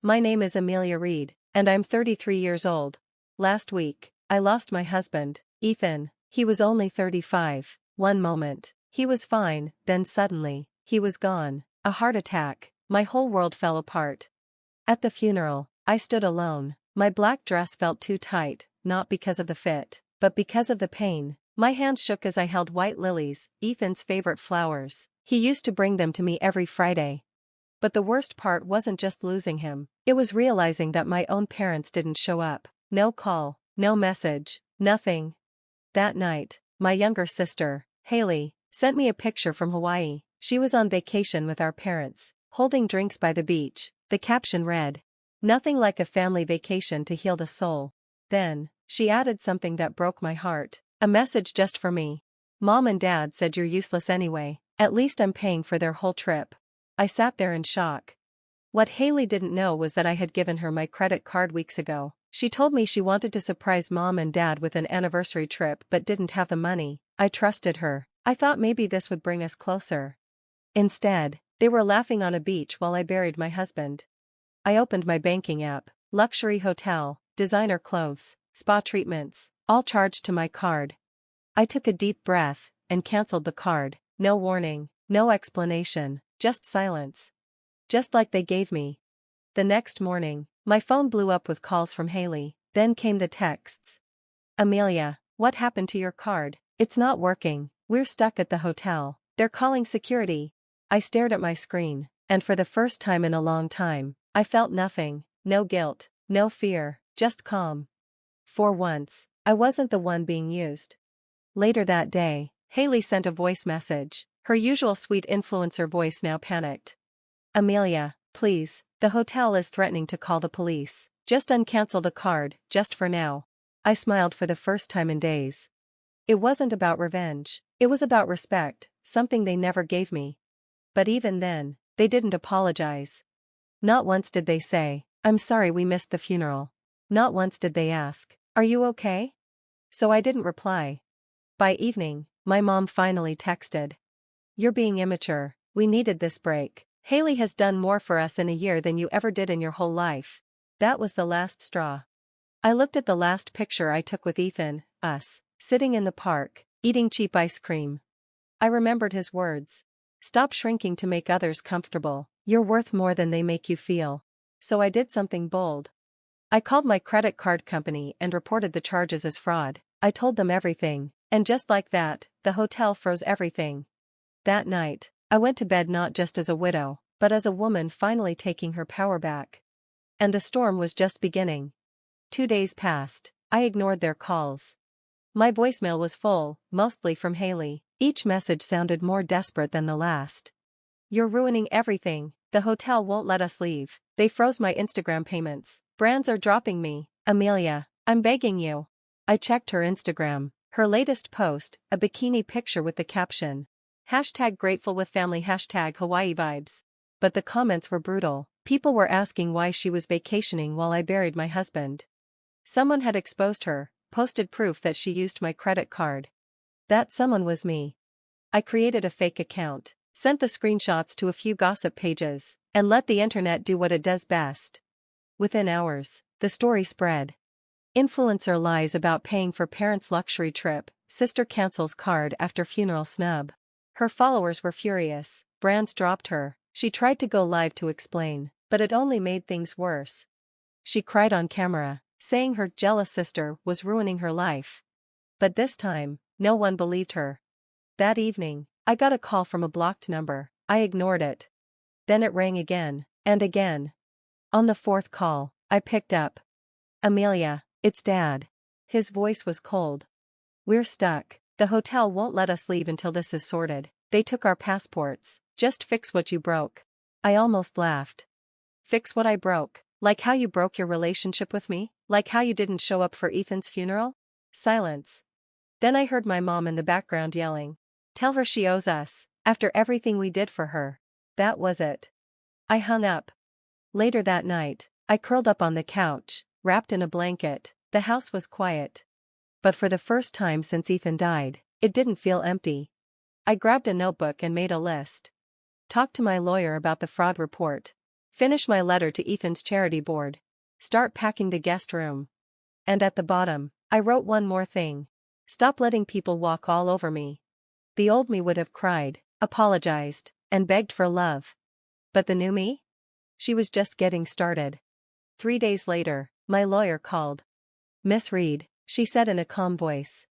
My name is Amelia Reed, and I'm 33 years old. Last week, I lost my husband, Ethan. He was only 35. One moment, he was fine, then suddenly, he was gone. A heart attack. My whole world fell apart. At the funeral, I stood alone. My black dress felt too tight, not because of the fit, but because of the pain. My hands shook as I held white lilies, Ethan's favorite flowers. He used to bring them to me every Friday. But the worst part wasn't just losing him, it was realizing that my own parents didn't show up. No call, no message, nothing. That night, my younger sister, Haley, sent me a picture from Hawaii. She was on vacation with our parents, holding drinks by the beach. The caption read, "Nothing like a family vacation to heal the soul." Then, she added something that broke my heart. A message just for me. "Mom and Dad said you're useless anyway. At least I'm paying for their whole trip." I sat there in shock. What Haley didn't know was that I had given her my credit card weeks ago. She told me she wanted to surprise Mom and Dad with an anniversary trip but didn't have the money. I trusted her. I thought maybe this would bring us closer. Instead, they were laughing on a beach while I buried my husband. I opened my banking app. Luxury hotel, designer clothes, spa treatments, all charged to my card. I took a deep breath and canceled the card. No warning, no explanation, just silence. Just like they gave me. The next morning, my phone blew up with calls from Haley. Then came the texts. "Amelia, what happened to your card? It's not working. We're stuck at the hotel. They're calling security." I stared at my screen, and for the first time in a long time, I felt nothing. No guilt, no fear, just calm. For once, I wasn't the one being used. Later that day, Haley sent a voice message. Her usual sweet influencer voice now panicked. "Amelia, please, the hotel is threatening to call the police. Just uncancel the card, just for now." I smiled for the first time in days. It wasn't about revenge, it was about respect, something they never gave me. But even then, they didn't apologize. Not once did they say, "I'm sorry we missed the funeral." Not once did they ask, "Are you okay?" So I didn't reply. By evening, my mom finally texted, "You're being immature, we needed this break. Haley has done more for us in a year than you ever did in your whole life." That was the last straw. I looked at the last picture I took with Ethan, us, sitting in the park, eating cheap ice cream. I remembered his words. "Stop shrinking to make others comfortable. You're worth more than they make you feel." So I did something bold. I called my credit card company and reported the charges as fraud. I told them everything, and just like that, the hotel froze everything. That night, I went to bed not just as a widow, but as a woman finally taking her power back. And the storm was just beginning. 2 days passed. I ignored their calls. My voicemail was full, mostly from Haley. Each message sounded more desperate than the last. "You're ruining everything. The hotel won't let us leave. They froze my Instagram payments. Brands are dropping me. Amelia, I'm begging you." I checked her Instagram. Her latest post, a bikini picture with the caption, #grateful with family #Hawaii vibes. But the comments were brutal. People were asking why she was vacationing while I buried my husband. Someone had exposed her, posted proof that she used my credit card. That someone was me. I created a fake account, sent the screenshots to a few gossip pages, and let the internet do what it does best. Within hours, the story spread. Influencer lies about paying for parents' luxury trip, sister cancels card after funeral snub. Her followers were furious, brands dropped her. She tried to go live to explain, but it only made things worse. She cried on camera, saying her jealous sister was ruining her life. But this time, no one believed her. That evening, I got a call from a blocked number. I ignored it. Then it rang again, and again. On the fourth call, I picked up. "Amelia, it's Dad." His voice was cold. "We're stuck. The hotel won't let us leave until this is sorted. They took our passports. Just fix what you broke." I almost laughed. Fix what I broke? Like how you broke your relationship with me? Like how you didn't show up for Ethan's funeral? Silence. Then I heard my mom in the background yelling, "Tell her she owes us, after everything we did for her." That was it. I hung up. Later that night, I curled up on the couch, wrapped in a blanket. The house was quiet. But for the first time since Ethan died, it didn't feel empty. I grabbed a notebook and made a list. Talked to my lawyer about the fraud report. Finish my letter to Ethan's charity board. Start packing the guest room. And at the bottom, I wrote one more thing. Stop letting people walk all over me. The old me would have cried, apologized, and begged for love. But the new me? She was just getting started. 3 days later, my lawyer called. Miss Reed, she said in a calm voice.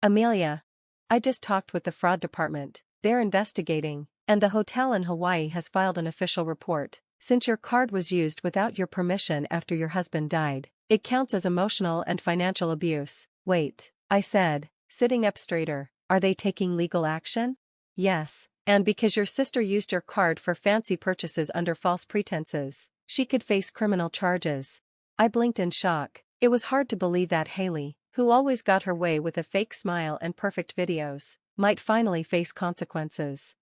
Amelia. I just talked with the fraud department. They're investigating, and the hotel in Hawaii has filed an official report. Since your card was used without your permission after your husband died, it counts as emotional and financial abuse. Wait, I said, sitting up straighter. Are they taking legal action? Yes, and because your sister used your card for fancy purchases under false pretenses, she could face criminal charges. I blinked in shock. It was hard to believe that Haley, who always got her way with a fake smile and perfect videos, might finally face consequences.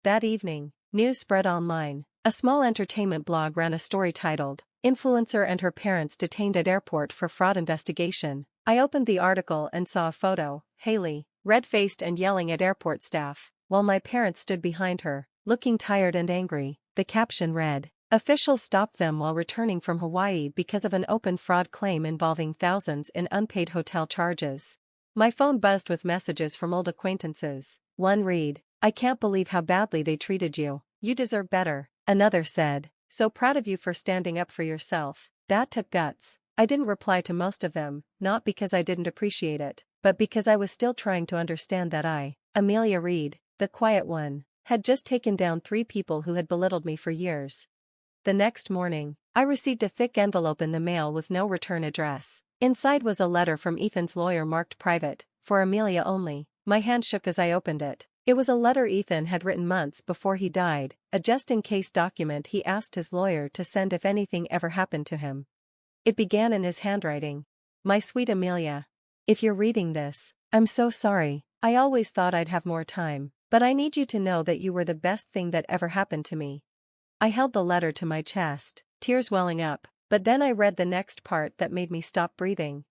That evening, news spread online. A small entertainment blog ran a story titled, Influencer and Her Parents Detained at Airport for Fraud Investigation. I opened the article and saw a photo, Haley, red-faced and yelling at airport staff, while my parents stood behind her, looking tired and angry. The caption read, officials stopped them while returning from Hawaii because of an open fraud claim involving thousands in unpaid hotel charges. My phone buzzed with messages from old acquaintances. One read, I can't believe how badly they treated you. You deserve better. Another said, so proud of you for standing up for yourself. That took guts. I didn't reply to most of them, not because I didn't appreciate it, but because I was still trying to understand that I, Amelia Reed, the quiet one, had just taken down 3 people who had belittled me for years. The next morning, I received a thick envelope in the mail with no return address. Inside was a letter from Ethan's lawyer marked private, for Amelia only. My hand shook as I opened it. It was a letter Ethan had written months before he died, a just-in-case document he asked his lawyer to send if anything ever happened to him. It began in his handwriting. My sweet Amelia. If you're reading this, I'm so sorry. I always thought I'd have more time, but I need you to know that you were the best thing that ever happened to me. I held the letter to my chest, tears welling up, but then I read the next part that made me stop breathing.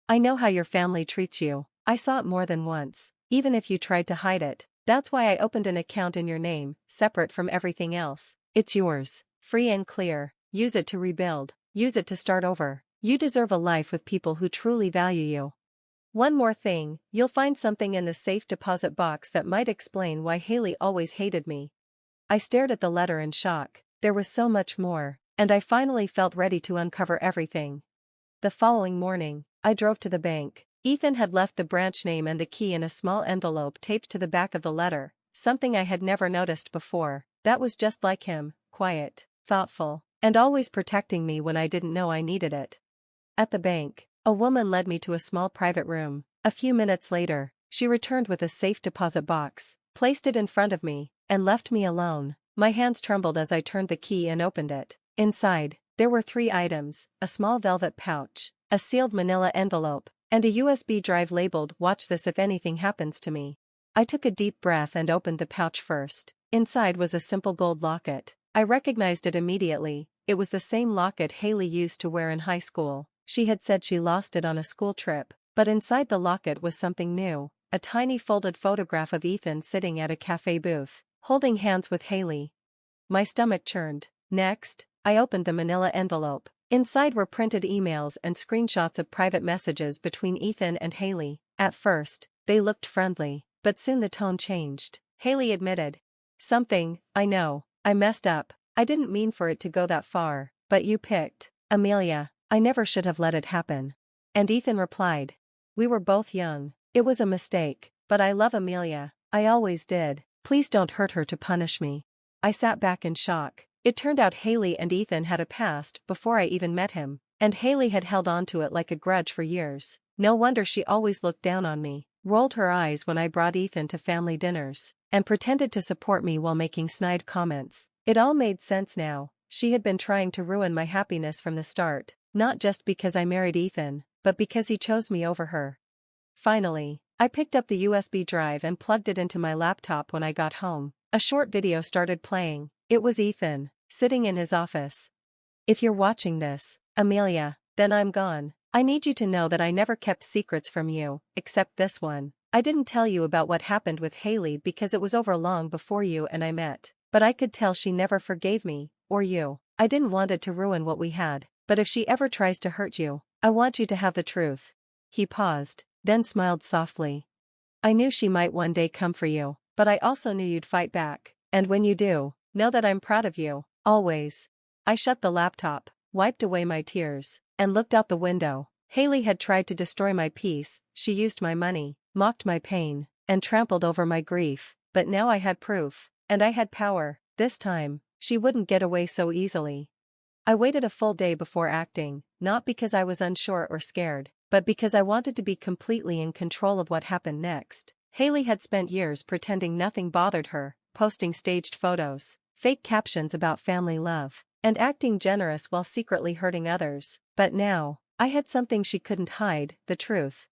I know how your family treats you. I saw it more than once, even if you tried to hide it. That's why I opened an account in your name, separate from everything else. It's yours, free and clear. Use it to rebuild. Use it to start over. You deserve a life with people who truly value you. One more thing, you'll find something in the safe deposit box that might explain why Haley always hated me. I stared at the letter in shock. There was so much more, and I finally felt ready to uncover everything. The following morning, I drove to the bank. Ethan had left the branch name and the key in a small envelope taped to the back of the letter, something I had never noticed before. That was just like him, quiet, thoughtful, and always protecting me when I didn't know I needed it. At the bank, a woman led me to a small private room. A few minutes later, she returned with a safe deposit box, placed it in front of me, and left me alone. My hands trembled as I turned the key and opened it. Inside, there were 3 items, a small velvet pouch, a sealed manila envelope, and a USB drive labeled "Watch this if anything happens to me." I took a deep breath and opened the pouch first. Inside was a simple gold locket. I recognized it immediately. It was the same locket Haley used to wear in high school. She had said she lost it on a school trip, but inside the locket was something new, a tiny folded photograph of Ethan sitting at a cafe booth, holding hands with Haley. My stomach churned. Next, I opened the manila envelope. Inside were printed emails and screenshots of private messages between Ethan and Haley. At first, they looked friendly, but soon the tone changed. Haley admitted, I know, I messed up. I didn't mean for it to go that far, but you picked Amelia. I never should have let it happen. And Ethan replied, we were both young. It was a mistake, but I love Amelia. I always did. Please don't hurt her to punish me. I sat back in shock. It turned out Haley and Ethan had a past before I even met him, and Haley had held on to it like a grudge for years. No wonder she always looked down on me, rolled her eyes when I brought Ethan to family dinners, and pretended to support me while making snide comments. It all made sense now. She had been trying to ruin my happiness from the start, not just because I married Ethan, but because he chose me over her. Finally, I picked up the USB drive and plugged it into my laptop when I got home. A short video started playing. It was Ethan, sitting in his office. If you're watching this, Amelia, then I'm gone. I need you to know that I never kept secrets from you, except this one. I didn't tell you about what happened with Haley because it was over long before you and I met, but I could tell she never forgave me, or you. I didn't want it to ruin what we had, but if she ever tries to hurt you, I want you to have the truth." He paused, then smiled softly. "I knew she might one day come for you, but I also knew you'd fight back, and when you do, know that I'm proud of you, always." I shut the laptop, wiped away my tears, and looked out the window. Haley had tried to destroy my peace, she used my money, mocked my pain, and trampled over my grief, but now I had proof, and I had power. This time, she wouldn't get away so easily. I waited a full day before acting, not because I was unsure or scared, but because I wanted to be completely in control of what happened next. Haley had spent years pretending nothing bothered her, posting staged photos, fake captions about family love, and acting generous while secretly hurting others. But now, I had something she couldn't hide, the truth.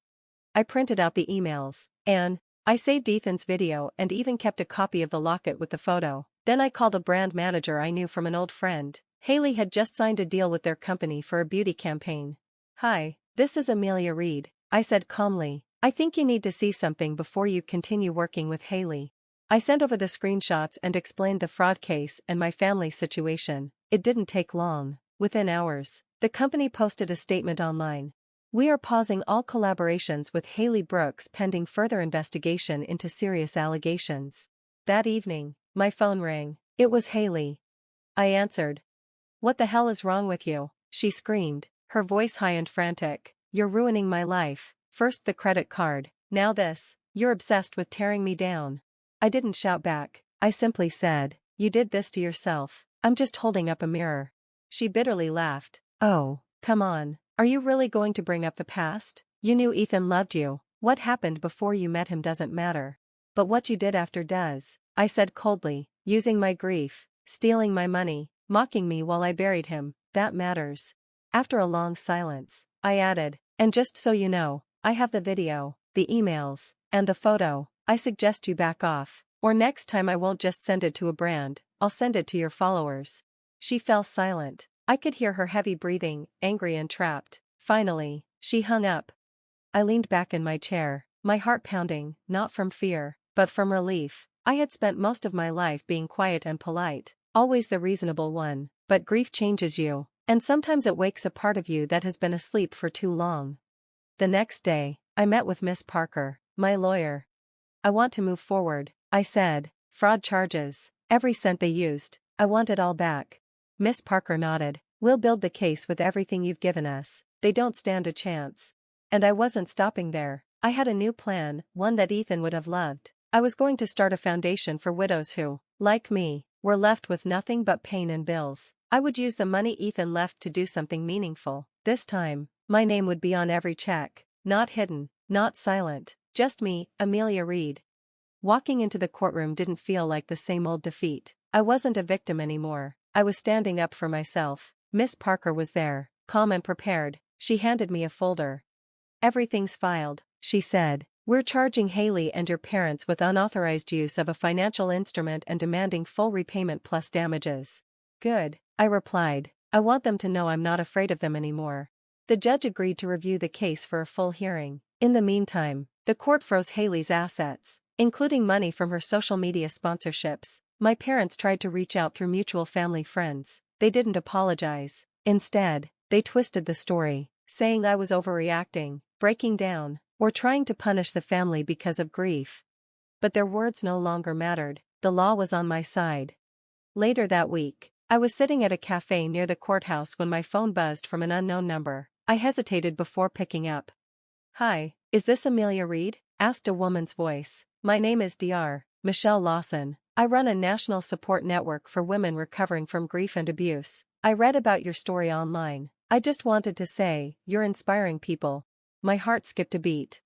I printed out the emails, and I saved Ethan's video and even kept a copy of the locket with the photo. Then I called a brand manager I knew from an old friend. Haley had just signed a deal with their company for a beauty campaign. "Hi, this is Amelia Reed," I said calmly. "I think you need to see something before you continue working with Haley." I sent over the screenshots and explained the fraud case and my family situation. It didn't take long. Within hours, the company posted a statement online. "We are pausing all collaborations with Haley Brooks pending further investigation into serious allegations." That evening, my phone rang. It was Haley. I answered. "What the hell is wrong with you?" she screamed, her voice high and frantic. "You're ruining my life. First the credit card, now this. You're obsessed with tearing me down." I didn't shout back. I simply said, "You did this to yourself. I'm just holding up a mirror." She bitterly laughed. "Oh, come on. Are you really going to bring up the past? You knew Ethan loved you. What happened before you met him doesn't matter. But what you did after does," I said coldly, "using my grief, stealing my money, mocking me while I buried him, that matters." After a long silence, I added, "And just so you know, I have the video, the emails, and the photo. I suggest you back off, or next time I won't just send it to a brand, I'll send it to your followers." She fell silent. I could hear her heavy breathing, angry and trapped. Finally, she hung up. I leaned back in my chair, my heart pounding, not from fear, but from relief. I had spent most of my life being quiet and polite, always the reasonable one, but grief changes you, and sometimes it wakes a part of you that has been asleep for too long. The next day, I met with Miss Parker, my lawyer. "I want to move forward," I said. "Fraud charges, every cent they used, I want it all back." Miss Parker nodded. "We'll build the case with everything you've given us. They don't stand a chance." And I wasn't stopping there. I had a new plan, one that Ethan would have loved. I was going to start a foundation for widows who, like me, were left with nothing but pain and bills. I would use the money Ethan left to do something meaningful. This time, my name would be on every check, not hidden, not silent, just me, Amelia Reed. Walking into the courtroom didn't feel like the same old defeat. I wasn't a victim anymore. I was standing up for myself. Miss Parker was there, calm and prepared. She handed me a folder. "Everything's filed," she said. "We're charging Haley and your parents with unauthorized use of a financial instrument and demanding full repayment plus damages." "Good," I replied. "I want them to know I'm not afraid of them anymore." The judge agreed to review the case for a full hearing. In the meantime, the court froze Haley's assets, including money from her social media sponsorships. My parents tried to reach out through mutual family friends. They didn't apologize. Instead, they twisted the story, saying I was overreacting, breaking down, or trying to punish the family because of grief. But their words no longer mattered. The law was on my side. Later that week, I was sitting at a cafe near the courthouse when my phone buzzed from an unknown number. I hesitated before picking up. "Hi, is this Amelia Reed?" asked a woman's voice. "My name is Dr. Michelle Lawson. I run a national support network for women recovering from grief and abuse. I read about your story online. I just wanted to say, you're inspiring people." My heart skipped a beat.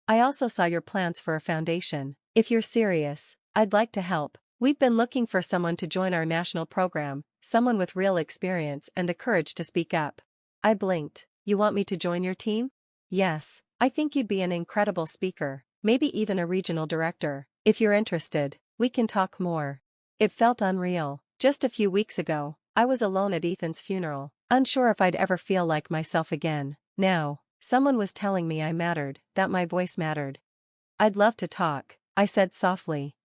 "I also saw your plans for a foundation. If you're serious, I'd like to help. We've been looking for someone to join our national program, someone with real experience and the courage to speak up." I blinked. "You want me to join your team?" "Yes, I think you'd be an incredible speaker, maybe even a regional director. If you're interested, we can talk more." It felt unreal. Just a few weeks ago, I was alone at Ethan's funeral, unsure if I'd ever feel like myself again. Now, someone was telling me I mattered, that my voice mattered. "I'd love to talk," I said softly.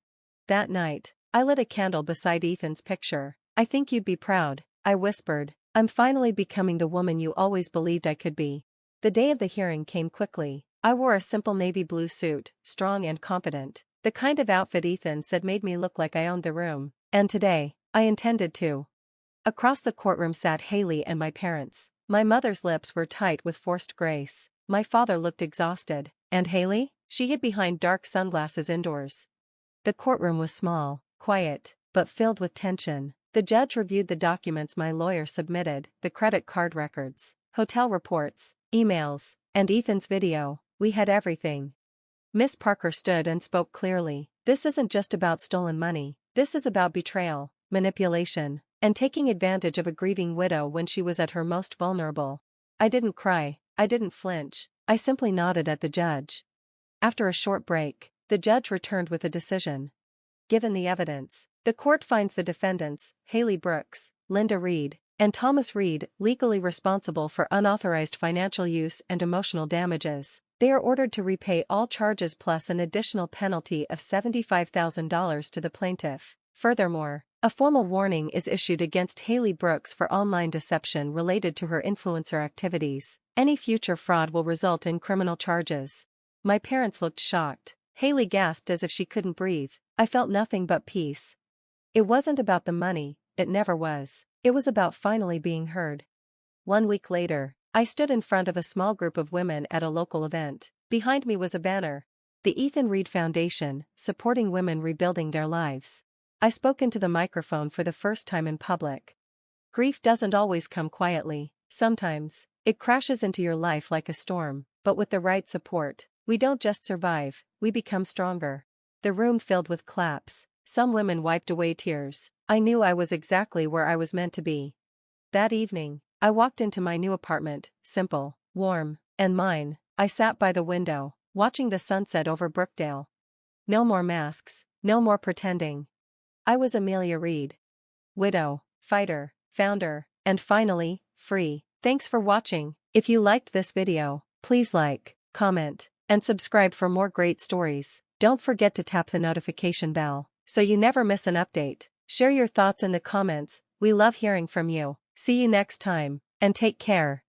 That night, I lit a candle beside Ethan's picture. "I think you'd be proud." I whispered. I'm finally becoming the woman you always believed I could be. The day of the hearing came quickly. I wore a simple navy blue suit, strong and confident. The kind of outfit Ethan said made me look like I owned the room. And today, I intended to. Across the courtroom sat Haley and my parents. My mother's lips were tight with forced grace. My father looked exhausted. And Haley? She hid behind dark sunglasses indoors. The courtroom was small, quiet, but filled with tension. The judge reviewed the documents my lawyer submitted, the credit card records, hotel reports, emails, and Ethan's video. We had everything. Miss Parker stood and spoke clearly. This isn't just about stolen money. This is about betrayal, manipulation, and taking advantage of a grieving widow when she was at her most vulnerable. I didn't cry. I didn't flinch. I simply nodded at the judge. After a short break, the judge returned with a decision. Given the evidence, the court finds the defendants, Haley Brooks, Linda Reed, and Thomas Reed, legally responsible for unauthorized financial use and emotional damages. They are ordered to repay all charges plus an additional penalty of $75,000 to the plaintiff. Furthermore, a formal warning is issued against Haley Brooks for online deception related to her influencer activities. Any future fraud will result in criminal charges. My parents looked shocked. Haley gasped as if she couldn't breathe. I felt nothing but peace. It wasn't about the money, it never was. It was about finally being heard. 1 week later, I stood in front of a small group of women at a local event. Behind me was a banner. The Ethan Reed Foundation, supporting women rebuilding their lives. I spoke into the microphone for the first time in public. Grief doesn't always come quietly. Sometimes, it crashes into your life like a storm, but with the right support, we don't just survive, we become stronger. The room filled with claps. Some women wiped away tears. I knew I was exactly where I was meant to be. That evening, I walked into my new apartment, simple, warm, and mine. I sat by the window, watching the sunset over Brookdale. No more masks, no more pretending. I was Amelia Reed. Widow, fighter, founder, and finally, free. Thanks for watching. If you liked this video, please like, comment, and subscribe for more great stories. Don't forget to tap the notification bell, so you never miss an update. Share your thoughts in the comments, we love hearing from you. See you next time, and take care.